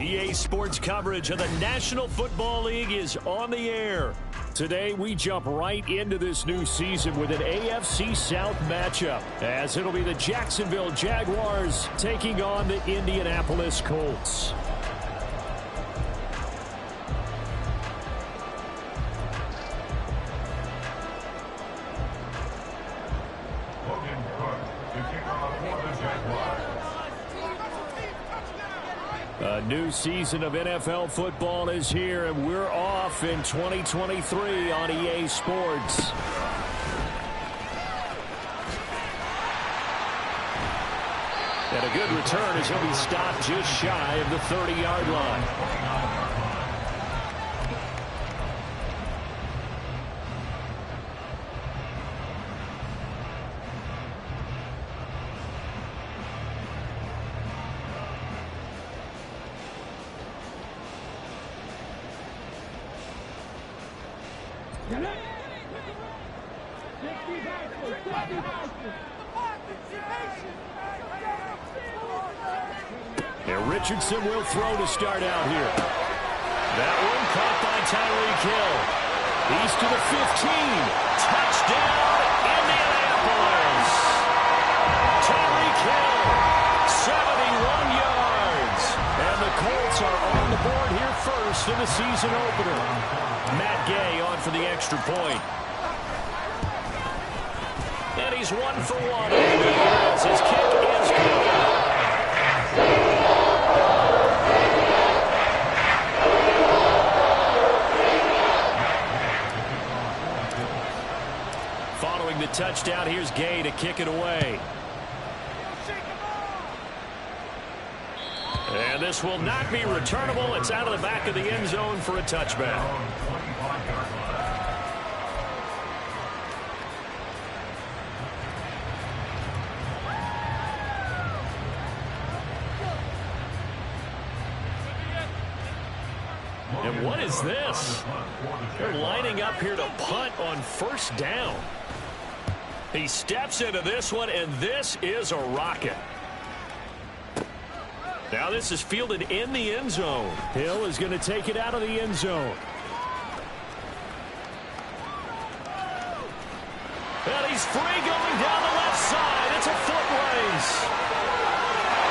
EA Sports coverage of the National Football League is on the air. Today, we jump right into this new season with an AFC South matchup, as it'll be the Jacksonville Jaguars taking on the Indianapolis Colts. A new season of NFL football is here, and we're off in 2023 on EA Sports. And a good return as he'll be stopped just shy of the 30-yard line. And Richardson will throw to start out here. That one caught by Tyreek Hill. He's to the 15. Touchdown, Indianapolis. Tyreek Hill, 71 yards. And the Colts are on the board here first in the season opener. Matt Gay on for the extra point. And he's 1 for 1 as his kick is good. Following the touchdown, here's Gay to kick it away. And this will not be returnable. It's out of the back of the end zone for a touchback. And what is this? They're lining up here to punt on first down. He steps into this one, and this is a rocket. Now this is fielded in the end zone. Hill is going to take it out of the end zone. And he's free going down the left side. It's a foot race.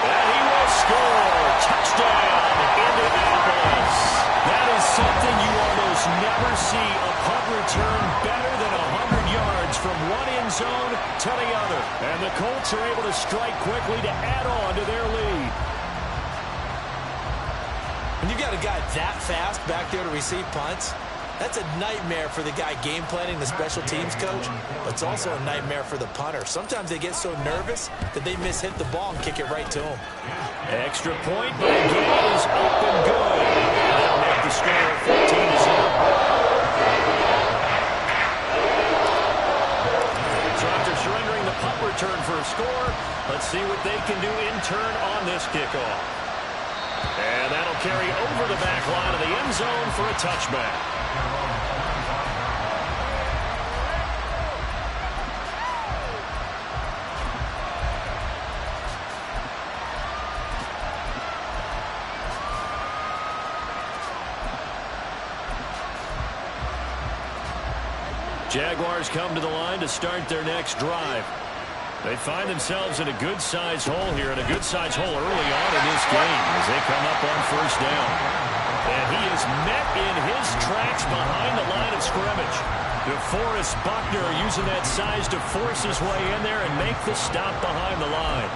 And he will score. Touchdown, Indianapolis. That is something you almost never see, a punt return better than 100 yards from one end zone to the other. And the Colts are able to strike quickly to add on to their lead. When you've got a guy that fast back there to receive punts, that's a nightmare for the guy game planning, the special teams coach, but it's also a nightmare for the punter. Sometimes they get so nervous that they mishit the ball and kick it right to him. Extra point, but the game is up and good. That'll make the score 14-0. So after surrendering the punt return for a score, let's see what they can do in turn on this kickoff. And that'll carry over the back line of the end zone for a touchback. Jaguars come to the line to start their next drive. They find themselves in a good-sized hole here, and a good-sized hole early on in this game as they come up on first down. And he is met in his tracks behind the line of scrimmage. DeForest Buckner using that size to force his way in there and make the stop behind the line.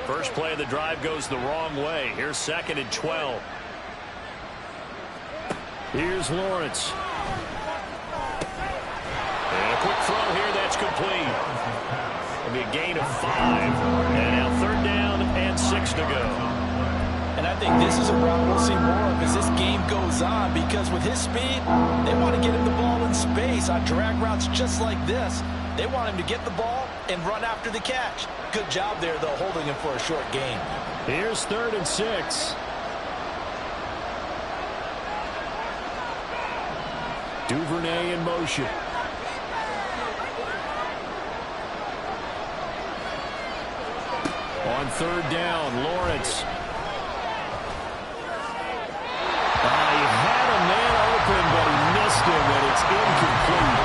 First play of the drive goes the wrong way. Here's 2nd and 12. Here's Lawrence. And a quick throw here. That's complete. It'll be a gain of 5. And now 3rd down and 6 to go. And I think this is a route we'll see more of as this game goes on, because with his speed, they want to get him the ball in space on drag routes just like this. They want him to get the ball and run after the catch. Good job there, though, holding him for a short gain. Here's 3rd and 6. Duvernay in motion. On 3rd down, Lawrence. He had a man open, but he missed him, and it's incomplete.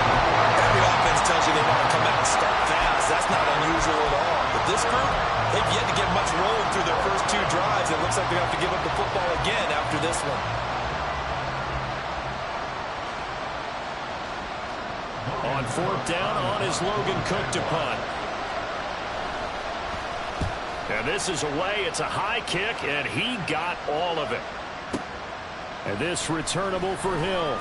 Every offense tells you they want to come out and start fast. That's not unusual at all. But this group, they've yet to get much rolling through their first 2 drives. It looks like they have to give up the football again after this one. On 4th down, on is Logan Cook to punt. And this is away. It's a high kick, and he got all of it. And this returnable for Hill.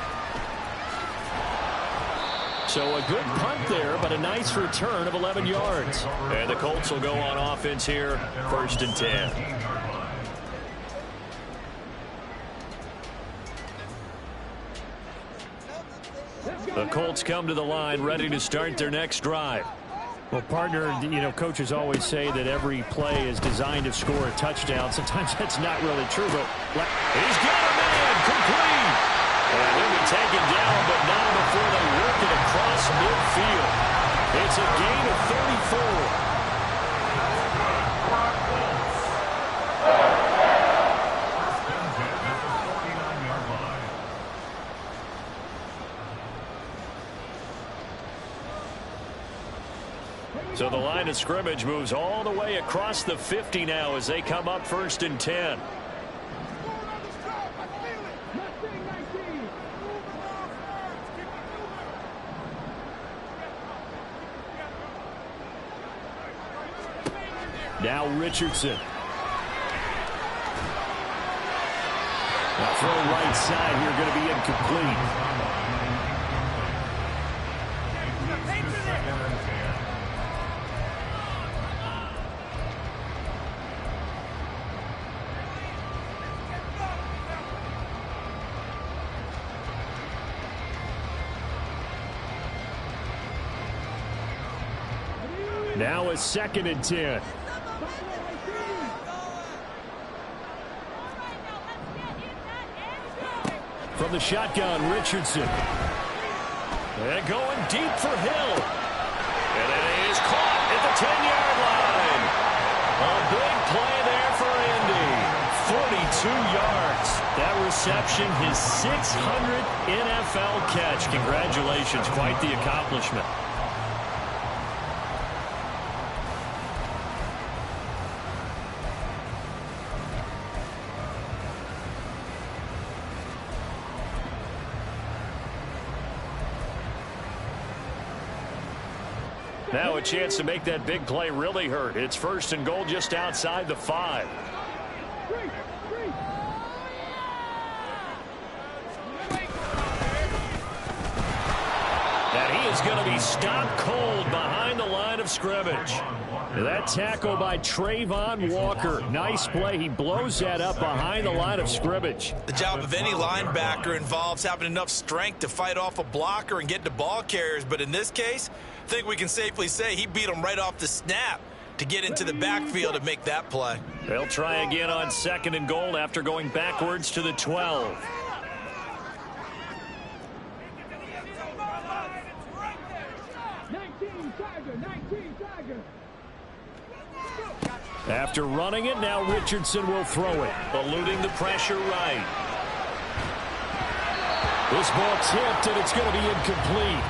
So a good punt there, but a nice return of 11 yards. And the Colts will go on offense here, 1st and 10. The Colts come to the line, ready to start their next drive. Well, partner, coaches always say that every play is designed to score a touchdown. Sometimes that's not really true, but he's got a man, complete. And he'll be taken down, but not before they work it across midfield. It's a gain of 34. So the line of scrimmage moves all the way across the 50 now as they come up 1st and 10. Now Richardson. Now throw right side here, going to be incomplete. Now it's 2nd and 10. From the shotgun, Richardson. And going deep for Hill. And it is caught at the 10-yard line. A big play there for Indy. 42 yards. That reception, his 600th NFL catch. Congratulations. Quite the accomplishment. Now a chance to make that big play really hurt. It's 1st and goal just outside the 5. And he is going to be stopped cold behind the line of scrimmage. That tackle by Trayvon Walker. Nice play. He blows that up behind the line of scrimmage. The job of any linebacker involves having enough strength to fight off a blocker and get to ball carriers. But in this case, I think we can safely say he beat him right off the snap to get into the backfield and make that play. They'll try again on 2nd and goal after going backwards to the 12. After running it, now Richardson will throw it, eluding the pressure right. This ball tipped, and it's going to be incomplete.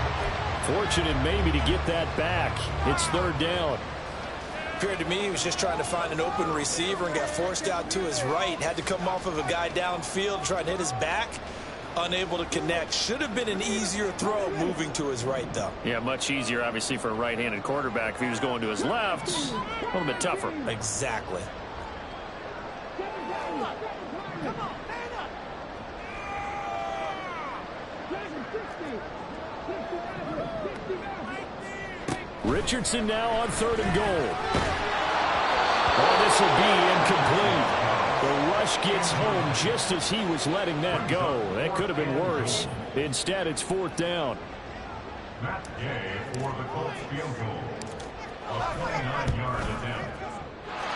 Fortunate maybe to get that back. It's 3rd down. Appeared to me he was just trying to find an open receiver and got forced out to his right. Had to come off of a guy downfield trying to hit his back. Unable to connect. Should have been an easier throw moving to his right, though. Yeah, much easier, obviously, for a right-handed quarterback. If he was going to his left, a little bit tougher. Exactly. Richardson now on 3rd and goal. Oh, this will be incomplete. The rush gets home just as he was letting that go. That could have been worse. Instead, it's 4th down. Matt Gay for the Colts field goal. A 29-yard attempt.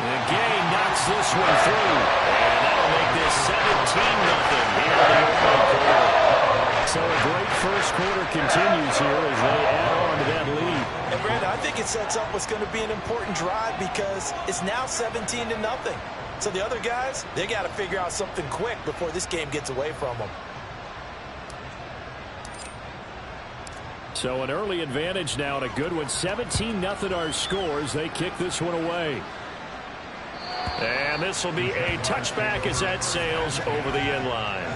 And Gay knocks this one through. And that'll make this 17-0 here in the opening quarter. So a great first quarter continues here as they add on to that lead. And Brandon, I think it sets up what's going to be an important drive because it's now 17-0. So the other guys, they got to figure out something quick before this game gets away from them. So an early advantage now and a good one. 17-0 our scores. They kick this one away. And this will be a touchback as that sails over the end line.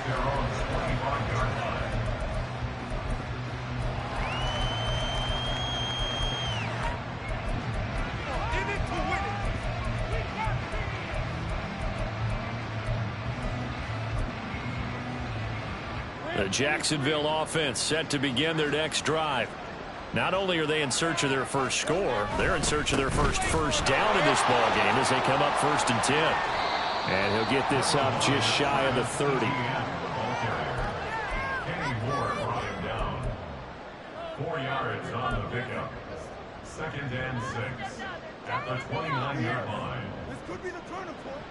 The Jacksonville offense set to begin their next drive. Not only are they in search of their first score, they're in search of their first down in this ball game as they come up 1st and 10. And he'll get this up just shy of the 30. Kenny Moore brought him down. 4 yards on the pickup. 2nd and 6 at the 29-yard line. This could be the turning point.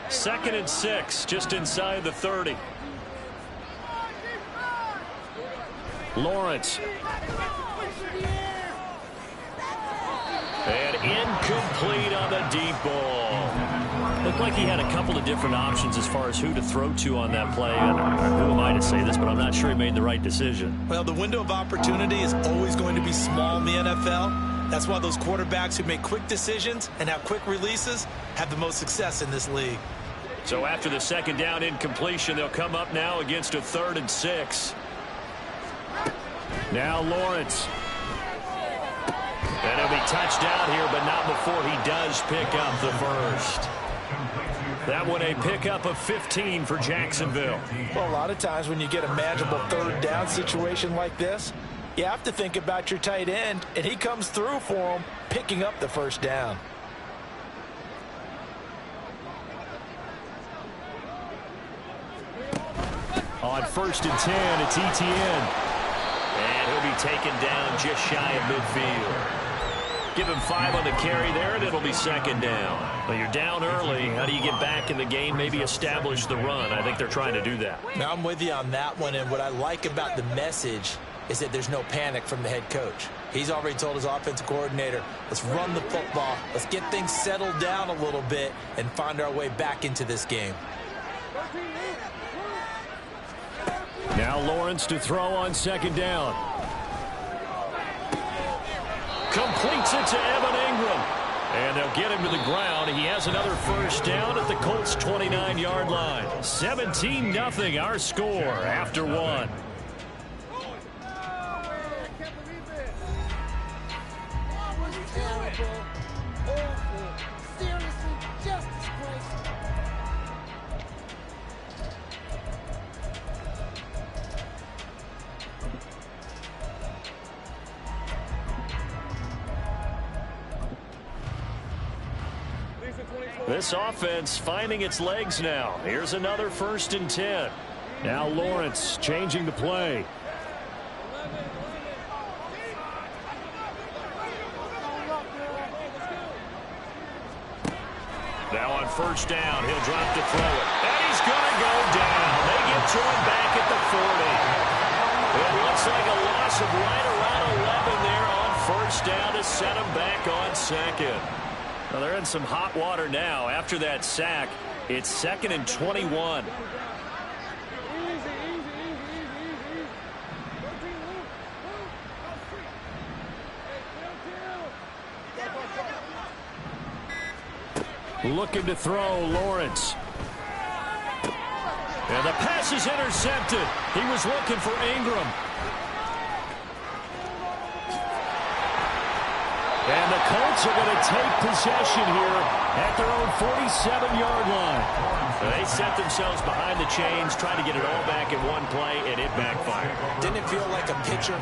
Second and 6, just inside the 30. Lawrence. And incomplete on the deep ball. Looked like he had a couple of different options as far as who to throw to on that play. And who am I to say this, but I'm not sure he made the right decision. Well, the window of opportunity is always going to be small in the NFL. That's why those quarterbacks who make quick decisions and have quick releases have the most success in this league. So after the 2nd down incompletion, they'll come up now against a 3rd and 6. Now Lawrence. And he'll be touched down here, but not before he does pick up the first. That one a pickup of 15 for Jacksonville. Well, a lot of times when you get a manageable 3rd down situation like this, you have to think about your tight end, and he comes through for him, picking up the 1st down. On 1st and 10, it's Etienne. And he'll be taken down just shy of midfield. Give him 5 on the carry there, and it'll be 2nd down. But you're down early. How do you get back in the game, maybe establish the run? I think they're trying to do that. Now, I'm with you on that one, and what I like about the message is that there's no panic from the head coach. He's already told his offensive coordinator, let's run the football, let's get things settled down a little bit and find our way back into this game. Now Lawrence to throw on 2nd down. Completes it to Evan Ingram. And they'll get him to the ground. He has another 1st down at the Colts' 29-yard line. 17-0 our score after 1. This offense finding its legs now. Here's another 1st and 10. Now Lawrence changing the play. Now on 1st down, he'll drop to throw it. And he's going to go down. They get to him back at the 40. It looks like a loss of right around 11 there on 1st down to set him back on 2nd. Well, they're in some hot water now. After that sack, it's 2nd and 21. Looking to throw, Lawrence. And the pass is intercepted. He was looking for Ingram. And the Colts are going to take possession here at their own 47-yard line. They set themselves behind the chains, trying to get it all back in one play, and it backfired. Didn't it feel like a pitcher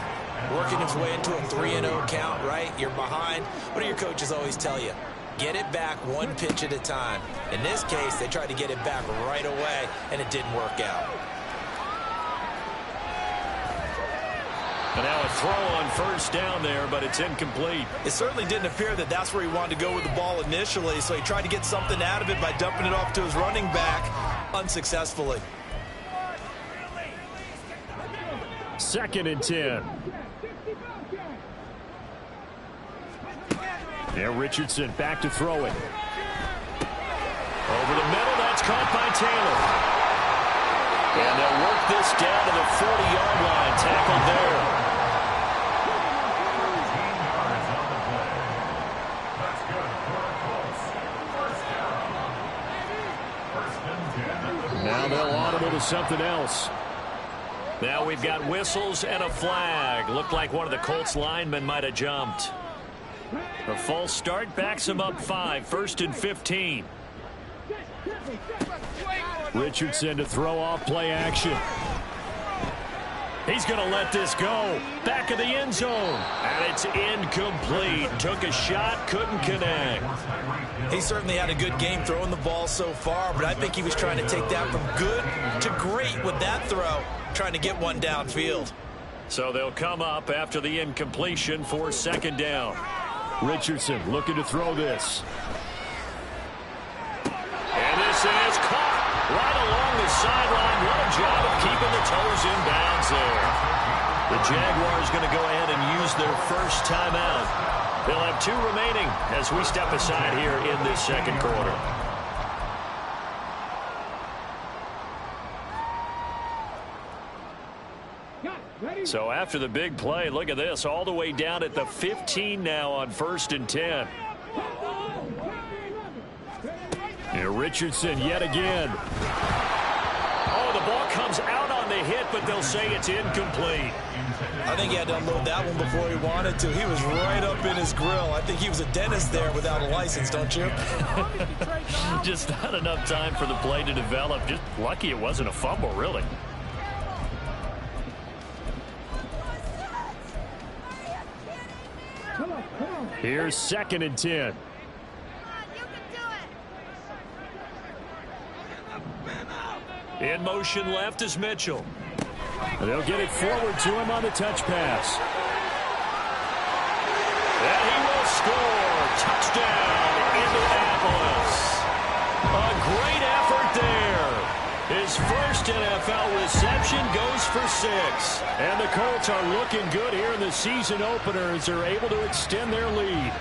working his way into a 3-0 count, right? You're behind. What do your coaches always tell you? Get it back one pitch at a time. In this case, they tried to get it back right away, and it didn't work out. And now a throw on first down there, but it's incomplete. It certainly didn't appear that that's where he wanted to go with the ball initially, so he tried to get something out of it by dumping it off to his running back unsuccessfully. 2nd and 10. Now Richardson back to throw it. Over the middle, that's caught by Taylor. And they'll work this down to the 40-yard line, tackled there. Now they'll audible to something else. Now we've got whistles and a flag. Looked like one of the Colts linemen might have jumped. A false start backs him up 5. 1st and 15. Richardson to throw off play action. He's going to let this go. Back of the end zone. And it's incomplete. Took a shot, couldn't connect. He certainly had a good game throwing the ball so far, but I think he was trying to take that from good to great with that throw, trying to get one downfield. So they'll come up after the incompletion for 2nd down. Richardson looking to throw this. And this is caught right along the sideline. What a job of keeping the toes in bounds there. The Jaguars going to go ahead and use their first timeout. They'll have 2 remaining as we step aside here in this 2nd quarter. So after the big play, look at this, all the way down at the 15 now on 1st and 10. Here Richardson yet again. Oh, the ball comes out on the hit, but they'll say it's incomplete. I think he had to unload that one before he wanted to. He was right up in his grill. I think he was a dentist there without a license, don't you? Just not enough time for the play to develop. Just lucky it wasn't a fumble, really. Here's 2nd and 10. In motion left is Mitchell. They'll get it forward to him on the touch pass. And he will score. Touchdown, Indianapolis. A great effort there. His first NFL reception goes for 6. And the Colts are looking good here in the season opener as they're able to extend their lead.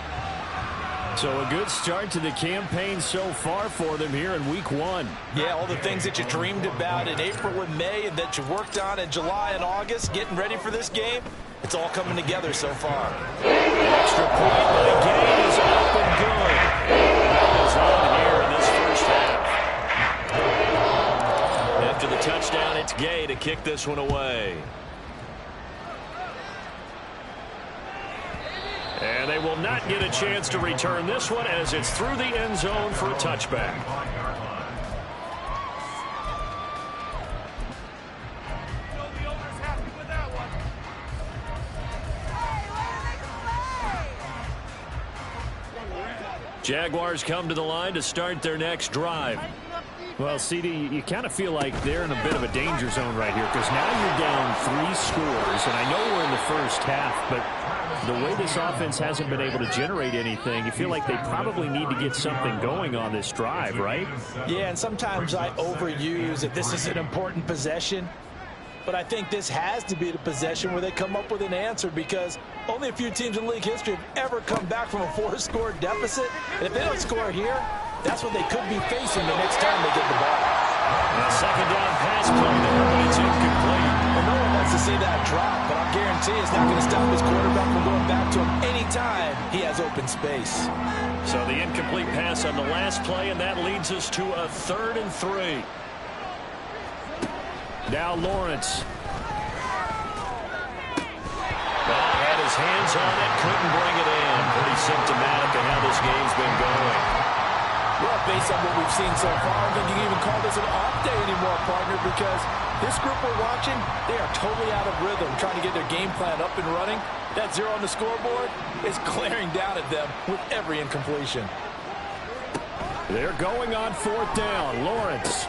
So a good start to the campaign so far for them here in week 1. Yeah, all the things that you dreamed about in April and May and that you worked on in July and August, getting ready for this game, it's all coming together so far. Extra point by Gay is up and good. That is on here in this first half. After the touchdown, it's Gay to kick this one away. And they will not get a chance to return this one as it's through the end zone for a touchback. Jaguars come to the line to start their next drive. Well, CD, you kind of feel like they're in a bit of a danger zone right here because now you're down 3 scores, and I know we're in the first half, but the way this offense hasn't been able to generate anything, you feel like they probably need to get something going on this drive, right? Yeah, and sometimes I overuse that this is an important possession, but I think this has to be the possession where they come up with an answer because only a few teams in league history have ever come back from a 4-score deficit, and if they don't score here, that's what they could be facing the next time they get the ball. And a 2nd down pass play there, but it's incomplete. Well, no one wants to see that drop, but I guarantee it's not going to stop his quarterback from going back to him anytime he has open space. So the incomplete pass on the last play, and that leads us to a 3rd and 3. Now Lawrence. Had his hands on it, couldn't bring it in. Pretty symptomatic of how this game's been going. Well, based on what we've seen so far, I don't think you can even call this an off day anymore, partner, because this group we're watching, they are totally out of rhythm, trying to get their game plan up and running. That 0 on the scoreboard is glaring down at them with every incompletion. They're going on 4th down. Lawrence.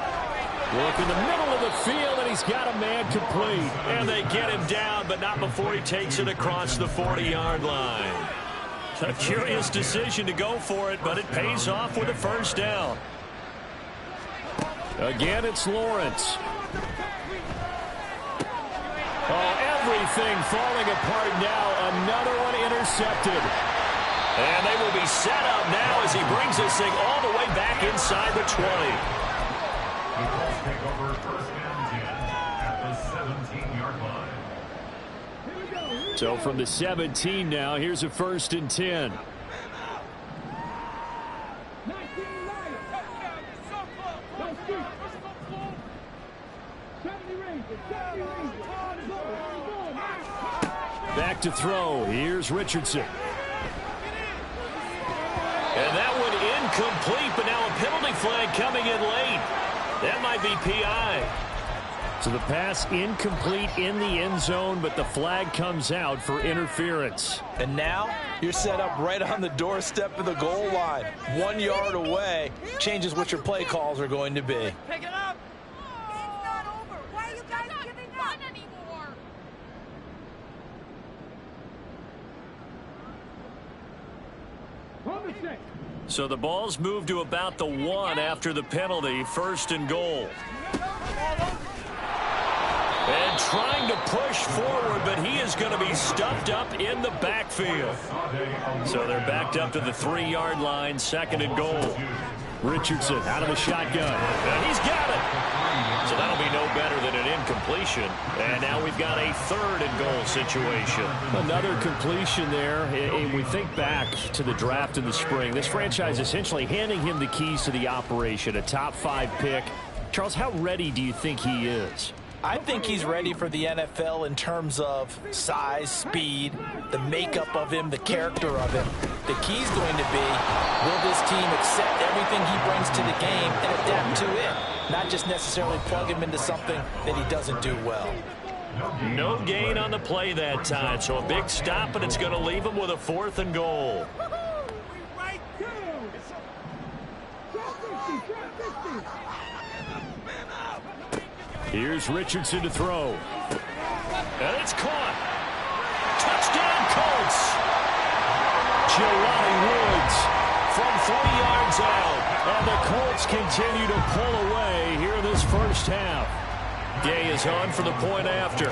Look in the middle of the field, and he's got a man complete. And they get him down, but not before he takes it across the 40-yard line. A curious decision to go for it, but it pays off with a 1st down. Again, it's Lawrence. Oh, everything falling apart now. Another one intercepted. And they will be set up now as he brings this thing all the way back inside the 20. The Colts take over 1st and 10 at the 17-yard line. So from the 17 now, here's a 1st and 10. Back to throw. Here's Richardson. And that one incomplete, but now a penalty flag coming in late. That might be PI. So the pass incomplete in the end zone, but the flag comes out for interference. And now you're set up right on the doorstep of the goal line. 1 yard away changes what your play calls are going to be. Pick it up. It's not over. Why are you guys giving up anymore? So the ball's moved to about the 1 after the penalty. 1st and goal. And trying to push forward, but he is going to be stuffed up in the backfield. So they're backed up to the 3-yard line, 2nd and goal. Richardson out of the shotgun. And he's got it. So that'll be no better than an incompletion. And now we've got a 3rd and goal situation. Another completion there. And we think back to the draft in the spring. This franchise essentially handing him the keys to the operation, a top 5 pick. Charles, how ready do you think he is? I think he's ready for the NFL in terms of size, speed, the makeup of him, the character of him. The key's going to be, will this team accept everything he brings to the game and adapt to it? Not just necessarily plug him into something that he doesn't do well. No gain on the play that time, so a big stop, and it's going to leave him with a 4th and goal. Here's Richardson to throw. And it's caught. Touchdown, Colts. Jelani Woods from 3 yards out. And the Colts continue to pull away here in this 1st half. Gay is on for the point after.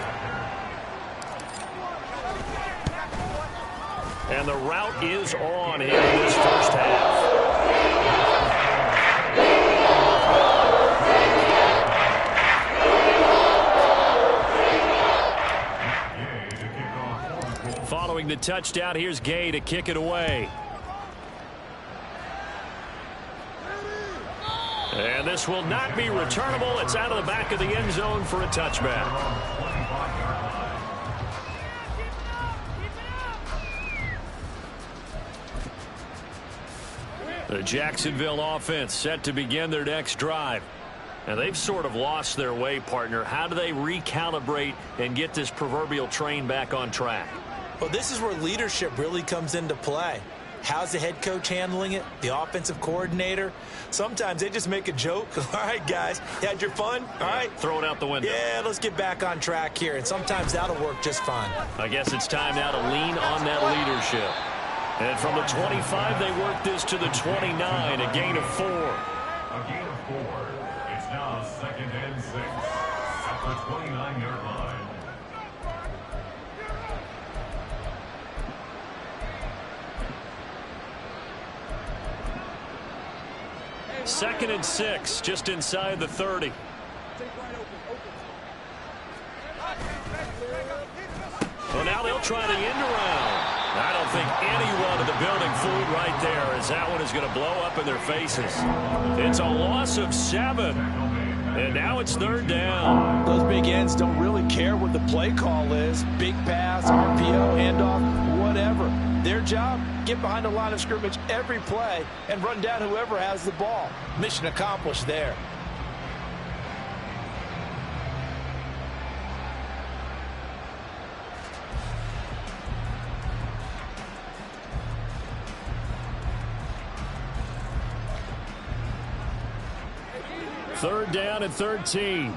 And the route is on here in this 1st half. Following the touchdown, here's Gay to kick it away. And this will not be returnable. It's out of the back of the end zone for a touchback. The Jacksonville offense set to begin their next drive. And they've sort of lost their way, partner. How do they recalibrate and get this proverbial train back on track? Well, this is where leadership really comes into play. How's the head coach handling it? The offensive coordinator? Sometimes they just make a joke. All right, guys, you had your fun? All right. Throw it out the window. Yeah, let's get back on track here. And sometimes that'll work just fine. I guess it's time now to lean on that leadership. And from the 25, they work this to the 29, a gain of 4. A gain of 4. It's now 2nd and 6 at the 29-yard line. 2nd and 6, just inside the 30. Well, now they'll try the end around. I don't think anyone in the building fooled right there, as that one is going to blow up in their faces. It's a loss of 7. And now it's 3rd down. Those big ends don't really care what the play call is. Big pass, RPO, handoff, whatever. Their job, get behind the line of scrimmage every play and run down whoever has the ball. Mission accomplished there. Third down and 13.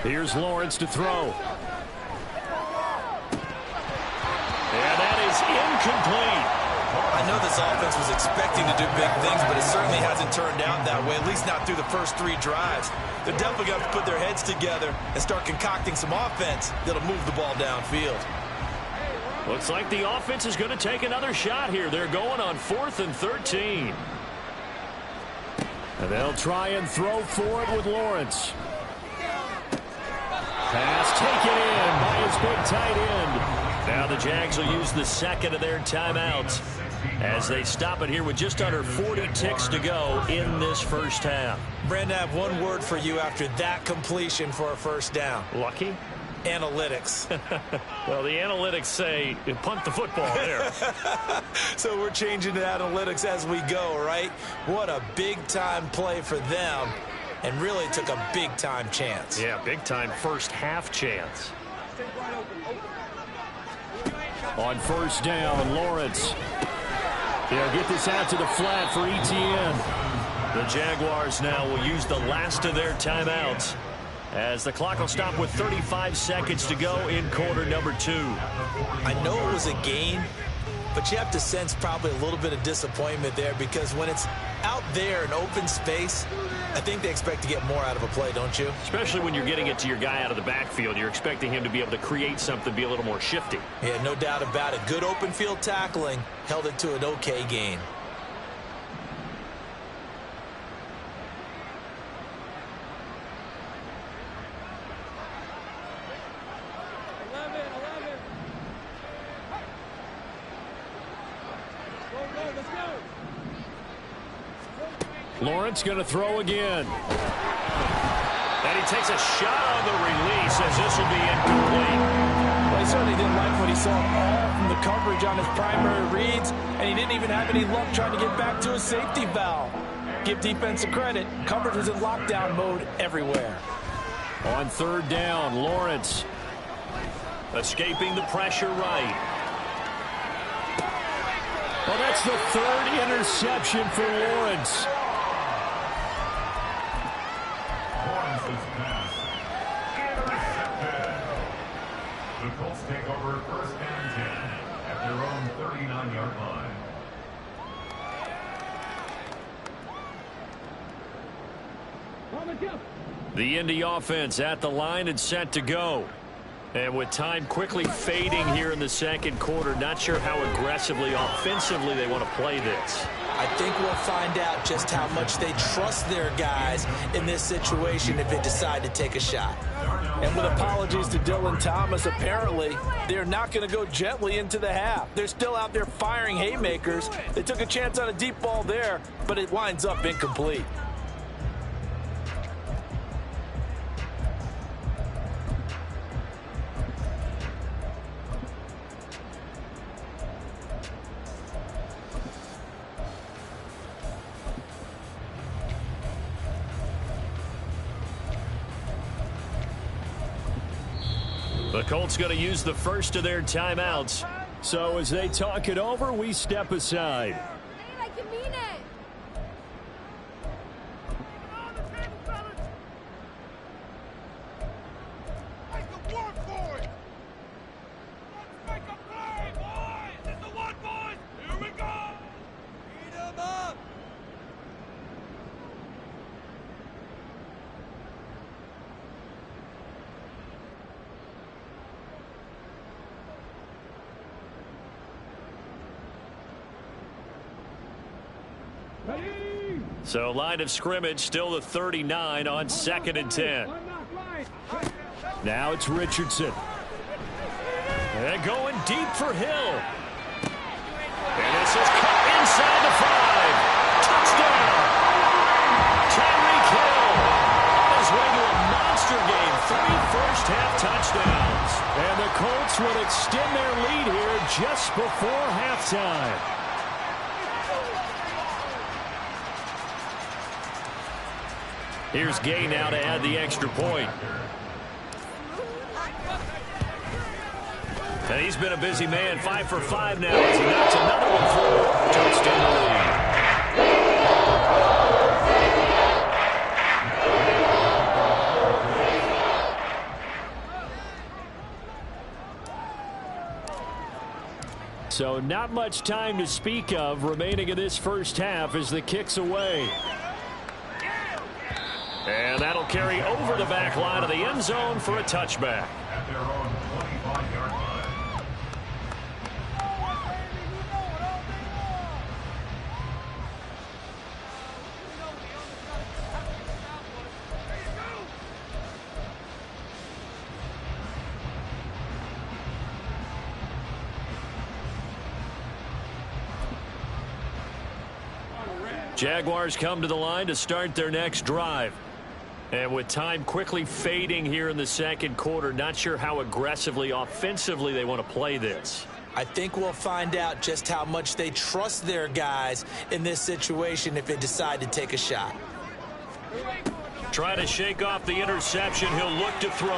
Here's Lawrence to throw. And that is incomplete. I know this offense was expecting to do big things, but it certainly hasn't turned out that way, at least not through the first 3 drives. They're definitely going to have to put their heads together and start concocting some offense that'll move the ball downfield. Looks like the offense is going to take another shot here. They're going on 4th and 13. And they'll try and throw for it with Lawrence. Pass taken in by his big tight end. Now the Jags will use the second of their timeouts as they stop it here with just under 40 ticks to go in this first half. Brandon, I have one word for you after that completion for a first down. Lucky? Analytics. Well, the analytics say punt the football there. So we're changing to analytics as we go, right? What a big-time play for them, and really took a big-time chance. Yeah, big-time first half chance. On first down, Lawrence. They'll get this out to the flat for ETN. The Jaguars now will use the last of their timeouts, as the clock will stop with 35 seconds to go in quarter number 2. I know it was a gain, but you have to sense probably a little bit of disappointment there, because when it's out there in open space, I think they expect to get more out of a play, don't you? Especially when you're getting it to your guy out of the backfield. You're expecting him to be able to create something, be a little more shifty. Yeah, no doubt about it. Good open field tackling held it to an okay gain. Lawrence going to throw again. And he takes a shot on the release, as this will be incomplete. Well, he certainly didn't like what he saw all from the coverage on his primary reads, and he didn't even have any luck trying to get back to his safety valve. Give defense a credit. Coverage was in lockdown mode everywhere. On third down, Lawrence escaping the pressure right. Well, that's the 3rd interception for Lawrence. Lawrence's pass intercepted. The Colts take over 1st and 10 at their own 39-yard line. The Indy offense at the line and set to go. And with time quickly fading here in the second quarter, not sure how aggressively, offensively they want to play this. I think we'll find out just how much they trust their guys in this situation if they decide to take a shot. And with apologies to Dylan Thomas, apparently they're not going to go gently into the half. They're still out there firing haymakers. They took a chance on a deep ball there, but it winds up incomplete. The Colts going to use the first of their timeouts. So as they talk it over, we step aside. Say it like you mean it. Make a work for it. Let's make a play, boys. This is the one, boys. Here we go. Beat 'em up. So line of scrimmage still the 39 on 2nd and 10. Now it's Richardson. And going deep for Hill. And this is cut inside the 5. Touchdown! Tyreek Hill on his way to a monster game. 3 first-half touchdowns. And the Colts will extend their lead here just before halftime. Here's Gay now to add the extra point. And he's been a busy man, 5 for 5 now as he knocks another one through to extend the lead. So not much time to speak of remaining in this first half as the kick's away. And that'll carry over the back line of the end zone for a touchback. At their own 25-yard line. Jaguars come to the line to start their next drive. And with time quickly fading here in the second quarter, not sure how aggressively, offensively they want to play this. I think we'll find out just how much they trust their guys in this situation if they decide to take a shot. Trying to shake off the interception. He'll look to throw.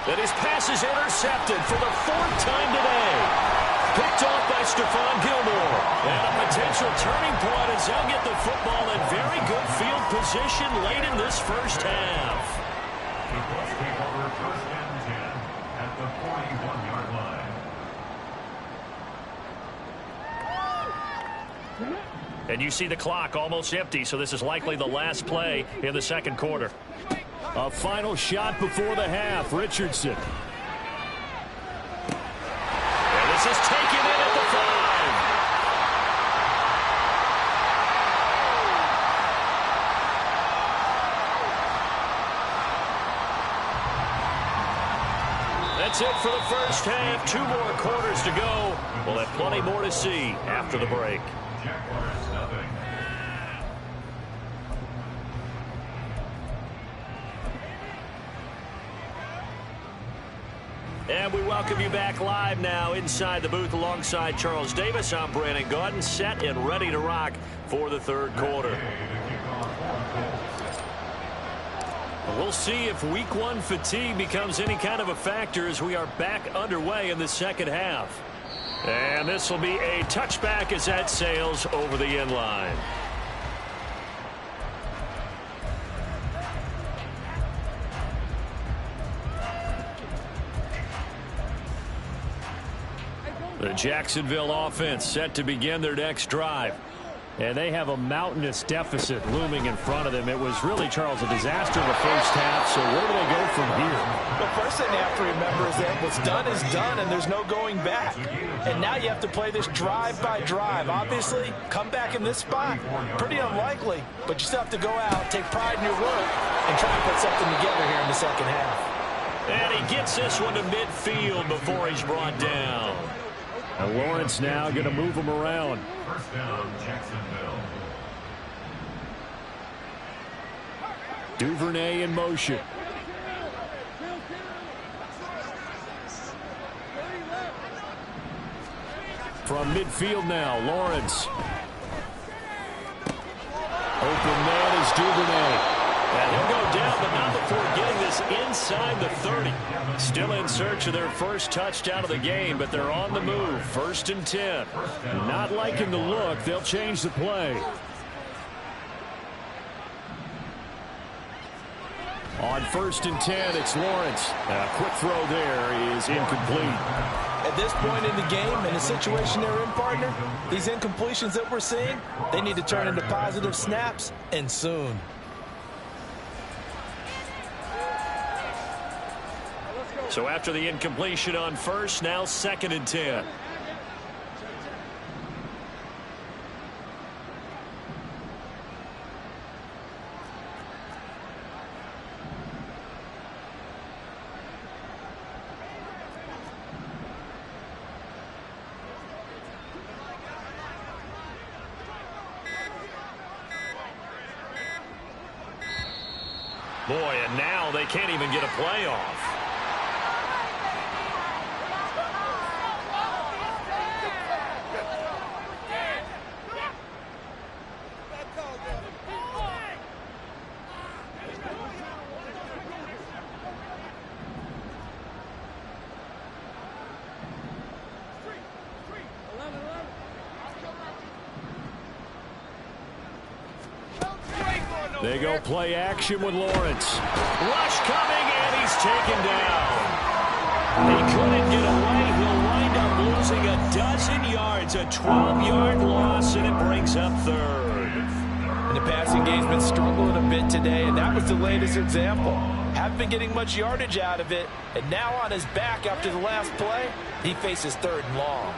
And his pass is intercepted for the 4th time today. Picked off by Stephon Gilmore. And a potential turning point as they'll get the football in very good field position late in this first half. The Colts take over 1st and 10 at the 41-yard line. And you see the clock almost empty, so this is likely the last play in the second quarter. A final shot before the half. Richardson. And this is taken in at the 5. That's it for the first half. 2 more quarters to go. We'll have plenty more to see after the break. Jaguars nothing. And we welcome you back live now inside the booth alongside Charles Davis. I'm Brandon Gaudin, set and ready to rock for the third quarter. We'll see if week 1 fatigue becomes any kind of a factor as we are back underway in the second half. And this will be a touchback as that sails over the end line. The Jacksonville offense set to begin their next drive. And they have a mountainous deficit looming in front of them. It was really, Charles, a disaster in the first half. So where do they go from here? The first thing they have to remember is that what's done is done and there's no going back. And now you have to play this drive by drive. Obviously, come back in this spot, pretty unlikely. But you still have to go out, take pride in your work, and try to put something together here in the second half. And he gets this one to midfield before he's brought down. And Lawrence now going to move him around. First down, Jacksonville. Duvernay in motion. From midfield now, Lawrence. Open man is Duvernay. And he'll go down, but not before getting this inside the 30. Still in search of their first touchdown of the game, but they're on the move. 1st and 10. Not liking the look. They'll change the play. On 1st and 10, it's Lawrence. A quick throw there is incomplete. At this point in the game, in the situation they're in, partner, these incompletions that we're seeing, they need to turn into positive snaps, and soon. So after the incompletion on 1st, now 2nd and 10. Boy, and now they can't even get a play off. They go play action with Lawrence. Rush coming, and he's taken down. He couldn't get away. He'll wind up losing a dozen yards, a 12-yard loss, and it brings up third. And the passing game's been struggling a bit today, and that was the latest example. Haven't been getting much yardage out of it, and now on his back after the last play, he faces 3rd and long.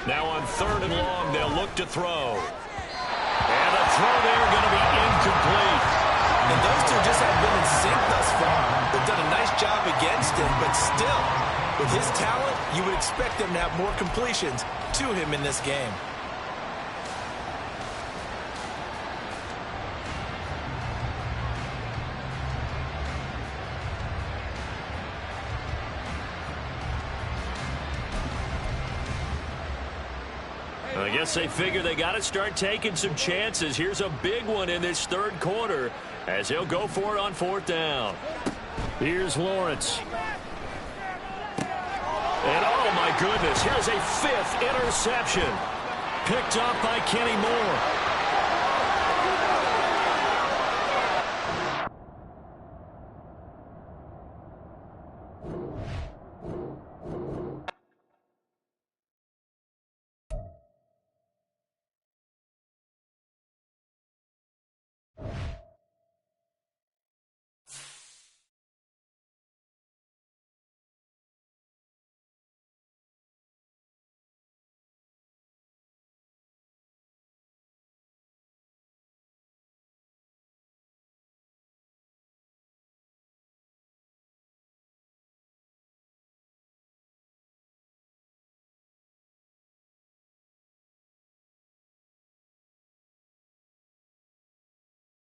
Now on 3rd and long, they'll look to throw. And the throw there going to be incomplete. And those two just have been in sync thus far. They've done a nice job against him, but still, with his talent, you would expect them to have more completions to him in this game. I guess they figure they got to start taking some chances. Here's a big one in this 3rd quarter as he'll go for it on 4th down. Here's Lawrence. And oh my goodness, here's a 5th interception. Picked up by Kenny Moore.